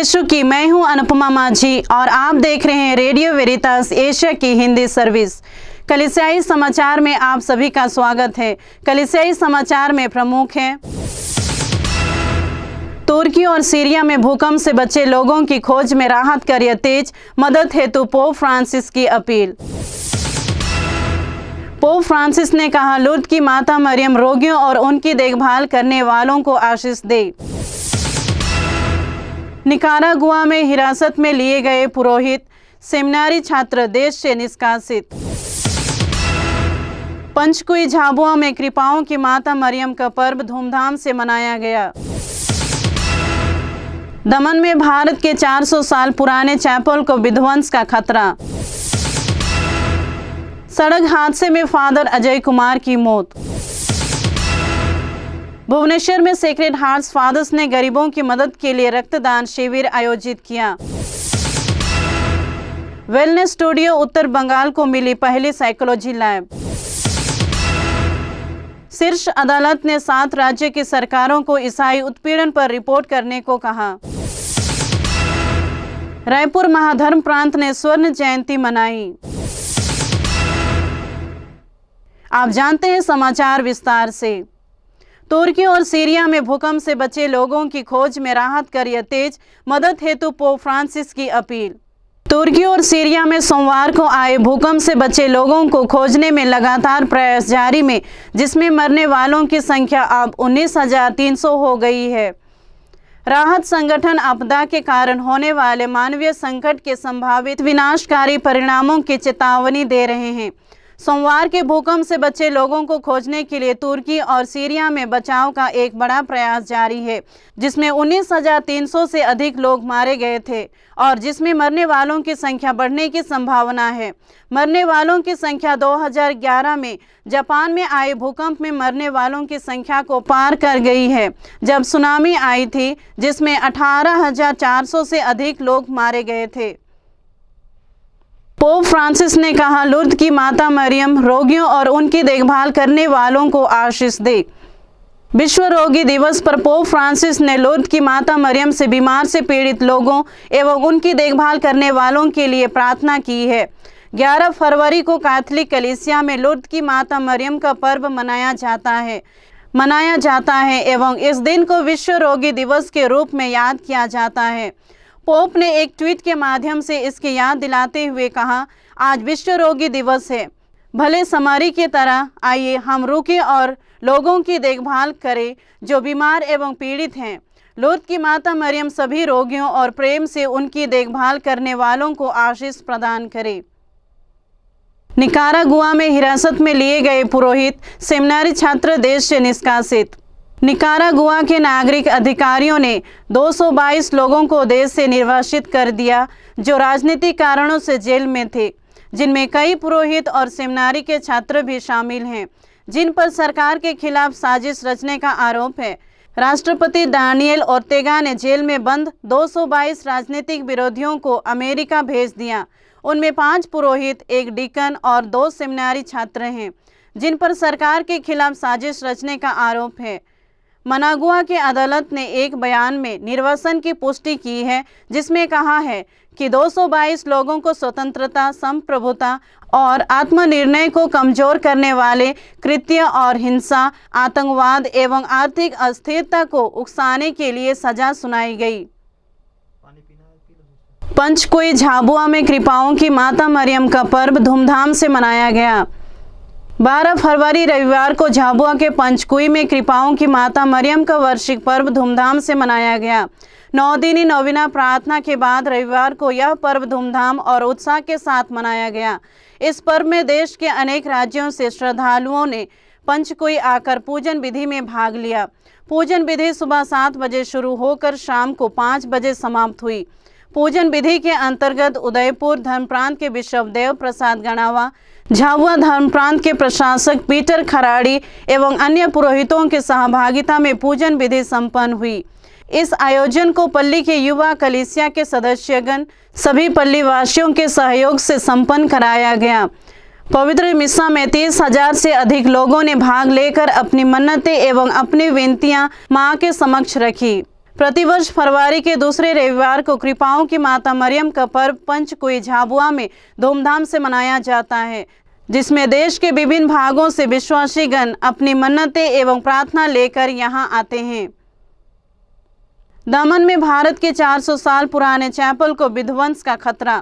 यीशु की। मैं हूं अनुपमा माझी और आप देख रहे हैं रेडियो वेरितास एशिया की हिंदी सर्विस। कलीसियाई समाचार में आप सभी का स्वागत है। कलीसियाई समाचार में प्रमुख हैं: तुर्की और सीरिया में भूकंप से बचे लोगों की खोज में राहत कार्य तेज, मदद हेतु पोप फ्रांसिस की अपील। पोप फ्रांसिस ने कहा, लुर्द की माता मरियम रोगियों और उनकी देखभाल करने वालों को आशीष दे। निकारागुआ में हिरासत में लिए गए पुरोहित, सेमिनारी छात्र देश से निष्कासित। पंचकुई झाबुआ में कृपाओं की माता मरियम का पर्व धूमधाम से मनाया गया। दमन में भारत के 400 साल पुराने चैपल को विध्वंस का खतरा। सड़क हादसे में फादर अजय कुमार की मौत। भुवनेश्वर में सेक्रेड हार्ट्स फादर्स ने गरीबों की मदद के लिए रक्तदान शिविर आयोजित किया। वेलनेस स्टूडियो उत्तर बंगाल को मिली पहली साइकोलॉजी लैब। शीर्ष अदालत ने 7 राज्य की सरकारों को ईसाई उत्पीड़न पर रिपोर्ट करने को कहा। रायपुर महाधर्म प्रांत ने स्वर्ण जयंती मनाई। आप जानते हैं समाचार विस्तार से। तुर्की और सीरिया में भूकंप से बचे लोगों की खोज में राहत कार्य तेज, मदद हेतु पोप फ्रांसिस की अपील। तुर्की और सीरिया में सोमवार को आए भूकंप से बचे लोगों को खोजने में लगातार प्रयास जारी में, जिसमें मरने वालों की संख्या अब 19,300 हो गई है। राहत संगठन आपदा के कारण होने वाले मानवीय संकट के संभावित विनाशकारी परिणामों की चेतावनी दे रहे हैं। सोमवार के भूकंप से बचे लोगों को खोजने के लिए तुर्की और सीरिया में बचाव का एक बड़ा प्रयास जारी है, जिसमें 19,300 से अधिक लोग मारे गए थे और जिसमें मरने वालों की संख्या बढ़ने की संभावना है। मरने वालों की संख्या 2011 में जापान में आए भूकंप में मरने वालों की संख्या को पार कर गई है, जब सुनामी आई थी, जिसमें 18,400 से अधिक लोग मारे गए थे। पोप फ्रांसिस ने कहा, लुर्द की माता मरियम रोगियों और उनकी देखभाल करने वालों को आशीष दे। विश्व रोगी दिवस पर पोप फ्रांसिस ने लुर्द की माता मरियम से बीमार से पीड़ित लोगों एवं उनकी देखभाल करने वालों के लिए प्रार्थना की है। 11 फरवरी को कैथोलिक कलीसिया में लुर्द की माता मरियम का पर्व मनाया जाता है एवं इस दिन को विश्व रोगी दिवस के रूप में याद किया जाता है। पोप ने एक ट्वीट के माध्यम से इसकी याद दिलाते हुए कहा, आज विश्व रोगी दिवस है। भले समारी की तरह आइए हम रुकें और लोगों की देखभाल करें जो बीमार एवं पीड़ित हैं। लुर्द की माता मरियम सभी रोगियों और प्रेम से उनकी देखभाल करने वालों को आशीष प्रदान करे। निकारागुआ में हिरासत में लिए गए पुरोहित, सेमिनारी छात्र देश से निष्कासित। निकारागुआ के नागरिक अधिकारियों ने 222 लोगों को देश से निर्वासित कर दिया जो राजनीतिक कारणों से जेल में थे, जिनमें कई पुरोहित और सेमिनारी के छात्र भी शामिल हैं, जिन पर सरकार के खिलाफ साजिश रचने का आरोप है। राष्ट्रपति दानियल ओर्तेगा ने जेल में बंद 222 राजनीतिक विरोधियों को अमेरिका भेज दिया। उनमें 5 पुरोहित, 1 डीकन और 2 सेमिनारी छात्र हैं, जिन पर सरकार के खिलाफ साजिश रचने का आरोप है। मनागुआ की अदालत ने एक बयान में निर्वासन की पुष्टि की है, जिसमें कहा है कि 222 लोगों को स्वतंत्रता, संप्रभुता और आत्मनिर्णय को कमजोर करने वाले कृत्य और हिंसा, आतंकवाद एवं आर्थिक अस्थिरता को उकसाने के लिए सजा सुनाई गई। पंचकुई झाबुआ में कृपाओं की माता मरियम का पर्व धूमधाम से मनाया गया। 12 फरवरी रविवार को झाबुआ के पंचकुई में कृपाओं की माता मरियम का वार्षिक पर्व धूमधाम से मनाया गया। 9 दिनी नौवीना प्रार्थना के बाद रविवार को यह पर्व धूमधाम और उत्साह के साथ मनाया गया। इस पर्व में देश के अनेक राज्यों से श्रद्धालुओं ने पंचकुई आकर पूजन विधि में भाग लिया। पूजन विधि सुबह 7 बजे शुरू होकर शाम को 5 बजे समाप्त हुई। पूजन विधि के अंतर्गत उदयपुर धर्म प्रांत के बिशप देव प्रसाद गणावा, झाबुआ धर्म प्रांत के प्रशासक पीटर खराड़ी एवं अन्य पुरोहितों की सहभागिता में पूजन विधि संपन्न हुई। इस आयोजन को पल्ली के युवा कलीसिया के सदस्यगण, सभी पल्ली वासियों के सहयोग से संपन्न कराया गया। पवित्र मिस्सा में 30,000 से अधिक लोगों ने भाग लेकर अपनी मन्नतें एवं अपनी विनतियां मां के समक्ष रखी। प्रतिवर्ष फरवरी के दूसरे रविवार को कृपाओं की माता मरियम का पर्व पंचकुई झाबुआ में धूमधाम से मनाया जाता है, जिसमें देश के विभिन्न भागों से विश्वासीगण अपनी मन्नतें एवं प्रार्थना लेकर यहां आते हैं। दमन में भारत के 400 साल पुराने चैपल को विध्वंस का खतरा।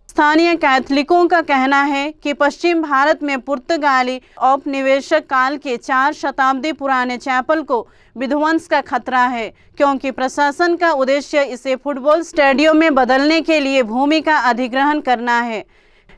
स्थानीय कैथोलिकों का कहना है कि पश्चिम भारत में पुर्तगाली औपनिवेशक काल के 4 शताब्दी पुराने चैपल को विध्वंस का खतरा है, क्योंकि प्रशासन का उद्देश्य इसे फुटबॉल स्टेडियम में बदलने के लिए भूमि का अधिग्रहण करना है।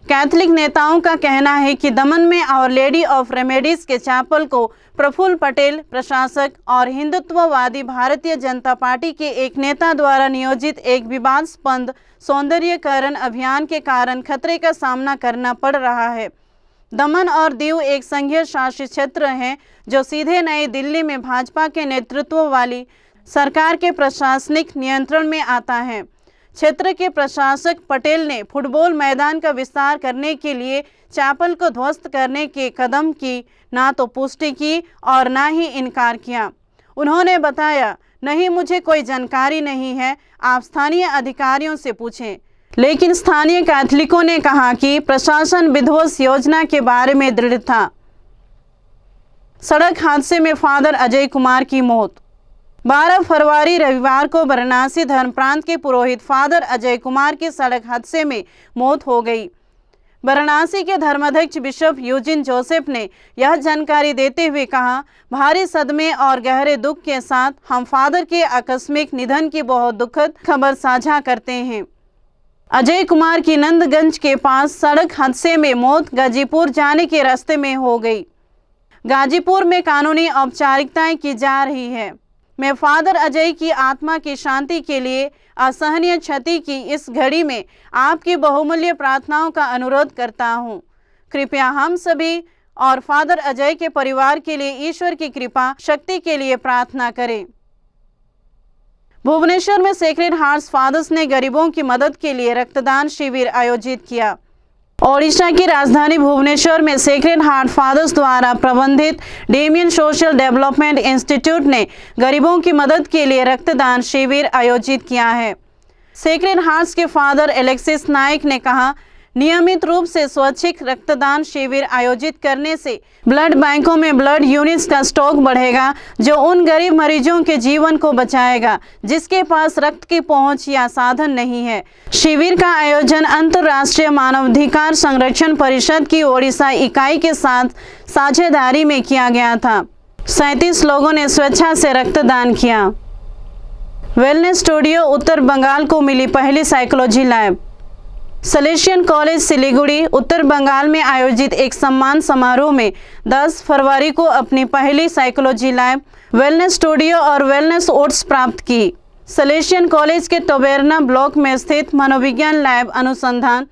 कैथोलिक नेताओं का कहना है कि दमन में आवर लेडी ऑफ रेमेडीज के चैपल को प्रफुल्ल पटेल, प्रशासक और हिंदुत्ववादी भारतीय जनता पार्टी के एक नेता द्वारा नियोजित एक विवादास्पद सौंदर्यीकरण अभियान के कारण खतरे का सामना करना पड़ रहा है। दमन और दीव एक संघीय शासित क्षेत्र है जो सीधे नई दिल्ली में भाजपा के नेतृत्व वाली सरकार के प्रशासनिक नियंत्रण में आता है। क्षेत्र के प्रशासक पटेल ने फुटबॉल मैदान का विस्तार करने के लिए चैपल को ध्वस्त करने के कदम की ना तो पुष्टि की और ना ही इनकार किया। उन्होंने बताया, नहीं, मुझे कोई जानकारी नहीं है, आप स्थानीय अधिकारियों से पूछें। लेकिन स्थानीय कैथोलिकों ने कहा कि प्रशासन विध्वंस योजना के बारे में दृढ़ था। सड़क हादसे में फादर अजय कुमार की मौत। 12 फरवरी रविवार को वाराणसी धर्म प्रांत के पुरोहित फादर अजय कुमार की सड़क हादसे में मौत हो गई। वाराणसी के धर्माध्यक्ष बिशप यूजिन जोसेफ ने यह जानकारी देते हुए कहा, भारी सदमे और गहरे दुख के साथ हम फादर के आकस्मिक निधन की बहुत दुखद खबर साझा करते हैं। अजय कुमार की नंदगंज के पास सड़क हादसे में मौत गाजीपुर जाने के रास्ते में हो गई। गाजीपुर में कानूनी औपचारिकताएं की जा रही है। मैं फादर अजय की आत्मा की शांति के लिए असहनीय क्षति की इस घड़ी में आपकी बहुमूल्य प्रार्थनाओं का अनुरोध करता हूं। कृपया हम सभी और फादर अजय के परिवार के लिए ईश्वर की कृपा शक्ति के लिए प्रार्थना करें। भुवनेश्वर में सेक्रेड हार्ट्स फादर्स ने गरीबों की मदद के लिए रक्तदान शिविर आयोजित किया। ओडिशा की राजधानी भुवनेश्वर में सेक्रेड हार्ट फादर्स द्वारा प्रबंधित डेमियन सोशल डेवलपमेंट इंस्टीट्यूट ने गरीबों की मदद के लिए रक्तदान शिविर आयोजित किया है। सेक्रेड हार्ट्स के फादर एलेक्सिस नाइक ने कहा, नियमित रूप से स्वैच्छिक रक्तदान शिविर आयोजित करने से ब्लड बैंकों में ब्लड यूनिट्स का स्टॉक बढ़ेगा, जो उन गरीब मरीजों के जीवन को बचाएगा जिसके पास रक्त की पहुंच या साधन नहीं है। शिविर का आयोजन अंतर्राष्ट्रीय मानवाधिकार संरक्षण परिषद की ओडिशा इकाई के साथ साझेदारी में किया गया था। 37 लोगों ने स्वेच्छा से रक्तदान किया। वेलनेस स्टूडियो उत्तर बंगाल को मिली पहली साइकोलॉजी लैब। सलेशियन कॉलेज सिलीगुड़ी उत्तर बंगाल में आयोजित एक सम्मान समारोह में 10 फरवरी को अपनी पहली साइकोलॉजी लैब, वेलनेस स्टूडियो और वेलनेस ओट्स प्राप्त की। सलेशियन कॉलेज के टोबेरना ब्लॉक में स्थित मनोविज्ञान लैब अनुसंधान,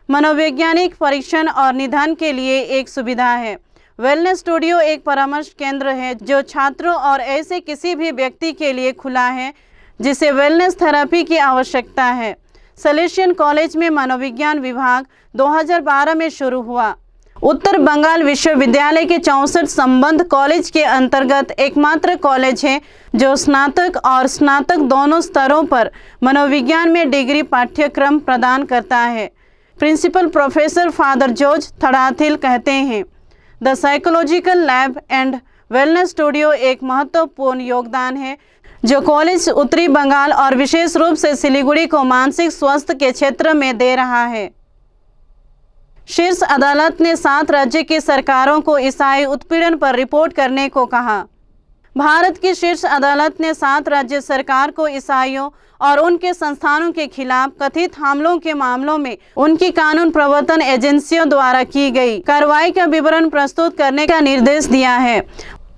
मनोवैज्ञानिक परीक्षण और निदान के लिए एक सुविधा है। वेलनेस स्टूडियो एक परामर्श केंद्र है जो छात्रों और ऐसे किसी भी व्यक्ति के लिए खुला है जिसे वेलनेस थेरेपी की आवश्यकता है। सलेशियन कॉलेज में मनोविज्ञान विभाग 2012 में शुरू हुआ। उत्तर बंगाल विश्वविद्यालय के 64 संबद्ध कॉलेज के अंतर्गत एकमात्र कॉलेज है जो स्नातक और स्नातक दोनों स्तरों पर मनोविज्ञान में डिग्री पाठ्यक्रम प्रदान करता है। प्रिंसिपल प्रोफेसर फादर जॉर्ज थड़ाथिल कहते हैं, the psychological lab and wellness studio एक महत्वपूर्ण योगदान है जो कॉलेज उत्तरी बंगाल और विशेष रूप से सिलीगुड़ी को मानसिक स्वास्थ्य के क्षेत्र में दे रहा है। शीर्ष अदालत ने 7 राज्य की सरकारों को ईसाई उत्पीड़न पर रिपोर्ट करने को कहा। भारत की शीर्ष अदालत ने 7 राज्य सरकार को ईसाइयों और उनके संस्थानों के खिलाफ कथित हमलों के मामलों में उनकी कानून प्रवर्तन एजेंसियों द्वारा की गई कार्रवाई का विवरण प्रस्तुत करने का निर्देश दिया है।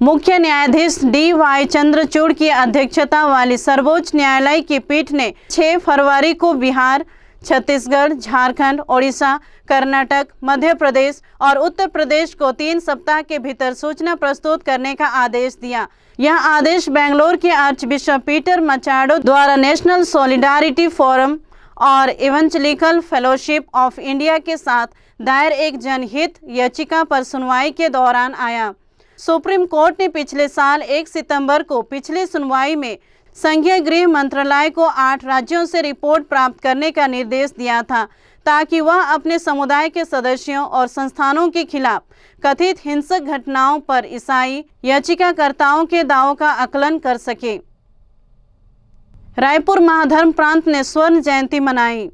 मुख्य न्यायाधीश D.Y. चंद्रचूड़ की अध्यक्षता वाली सर्वोच्च न्यायालय की पीठ ने 6 फरवरी को बिहार, छत्तीसगढ़, झारखंड, ओडिशा, कर्नाटक, मध्य प्रदेश और उत्तर प्रदेश को 3 सप्ताह के भीतर सूचना प्रस्तुत करने का आदेश दिया। यह आदेश बेंगलोर के आर्च बिशप पीटर मचाडो द्वारा नेशनल सॉलिडारिटी फोरम और इवेंजलिकल फेलोशिप ऑफ इंडिया के साथ दायर एक जनहित याचिका पर सुनवाई के दौरान आया। सुप्रीम कोर्ट ने पिछले साल 1 सितंबर को पिछली सुनवाई में संघीय गृह मंत्रालय को 8 राज्यों से रिपोर्ट प्राप्त करने का निर्देश दिया था ताकि वह अपने समुदाय के सदस्यों और संस्थानों के खिलाफ कथित हिंसक घटनाओं पर ईसाई याचिकाकर्ताओं के दावों का आकलन कर सके। रायपुर महाधर्म प्रांत ने स्वर्ण जयंती मनाई।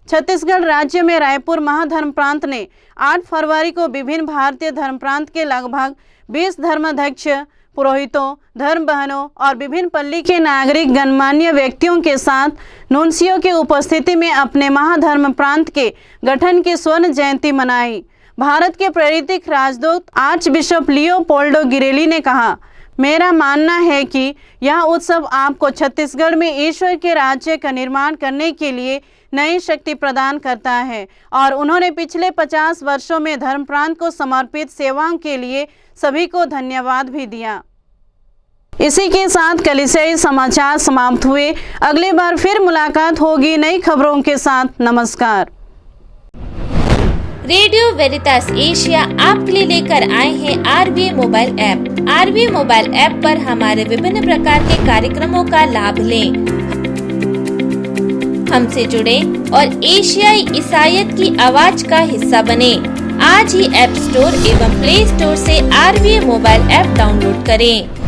छत्तीसगढ़ राज्य में रायपुर महाधर्म प्रांत ने 8 फरवरी को विभिन्न भारतीय धर्म प्रांत के लगभग 20 धर्माध्यक्ष, पुरोहितों, धर्म बहनों और विभिन्न पल्ली के नागरिक गणमान्य व्यक्तियों के साथ नुनसियों की उपस्थिति में अपने महाधर्म प्रांत के गठन की स्वर्ण जयंती मनाई। भारत के प्राकृतिक राजदूत आर्च बिशप लियोपोल्डो गिरेली ने कहा, मेरा मानना है कि यह उत्सव आपको छत्तीसगढ़ में ईश्वर के राज्य का निर्माण करने के लिए नई शक्ति प्रदान करता है और उन्होंने पिछले 50 वर्षों में धर्म प्रांत को समर्पित सेवाओं के लिए सभी को धन्यवाद भी दिया। इसी के साथ कलीसियाई समाचार समाप्त हुए। अगली बार फिर मुलाकात होगी नई खबरों के साथ। नमस्कार। रेडियो वेरितास एशिया आपके लिए लेकर आए हैं RVA mobile app. RVA mobile app पर हमारे विभिन्न प्रकार के कार्यक्रमों का लाभ लें, हमसे जुड़े और एशियाई ईसाईयत की आवाज का हिस्सा बने। आज ही ऐप स्टोर एवं प्ले स्टोर से RVA मोबाइल ऐप डाउनलोड करें।